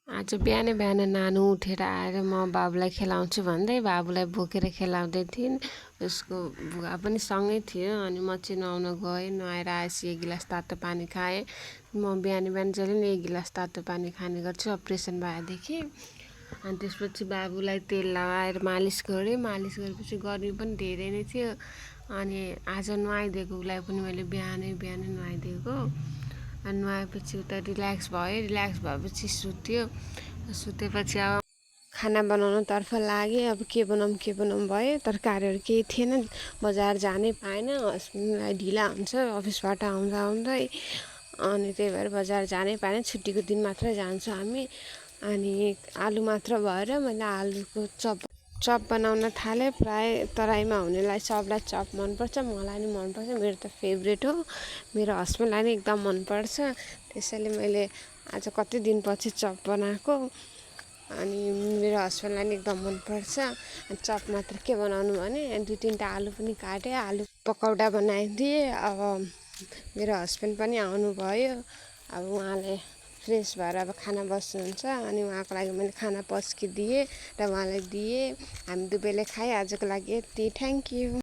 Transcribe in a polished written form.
आज बिहानै बिहानै नानु उठेर आएर म बाबुलाई खेलाउँछु भन्दै बाबुलाई बोकेर खेलाउँदै थिइन्। उसको बुवा पनि सँगै थियो। अनि म चाहिँ नुहाउन गएँ। नुहाएर आएपछि 1 गिलास तातो पानी खाएँ। म बिहान बिहान जहिले नि 1 गिलास तातो पानी खाने गर्छु अपरेसन भएदेखि। अनि त्यसपछि बाबुलाई तेल लगाएर मालिस गरेँ। मालिस गरेपछि गर्मी पनि धेरै नै थियो। अनि आज नुहाइदिएको उसलाई पनि मैले बिहानै बिहानै नुहाइदिएको। अनि नुहाएपछि उता रिल्याक्स भयो। रिल्याक्स भएपछि सुत्यो। सुतेपछि अब खाना बनाउनुतर्फ लागेँ। अब के बनाऊँ भयो। तरकारीहरू केही थिएन। बजार जानै पाएन। हस्बेन्डलाई ढिला हुन्छ अफिसबाट आउँदा आउँदै। अनि त्यही भएर बजार जानै पाएन। छुट्टीको दिन मात्रै जान्छौँ हामी। अनि आलु मात्र भएर मैले आलुको चप बनाउन थालेँ। प्राय तराईमा हुनेलाई सबलाई चप मनपर्छ। मलाई नि मनपर्छ। मेरो त फेभरेट हो। मेरो हस्बेन्डलाई नि एकदम मनपर्छ। त्यसैले मैले आज कति दिनपछि चप बनाएको। अनि मेरो हस्बेन्डलाई नि एकदम मनपर्छ। चप मात्र के बनाउनु भने 2-3टा आलु पनि काटेँ। आलु पकौडा बनाइदिएँ। अब मेरो हस्बेन्ड पनि आउनुभयो। अब उहाँले फ्रेस भएर अब खाना बस्नुहुन्छ। अनि उहाँको लागि मैले खाना पस्किदिएँ र उहाँलाई दिएँ। हामी दुवैले खाएँ। आजको लागि यति। Thank you.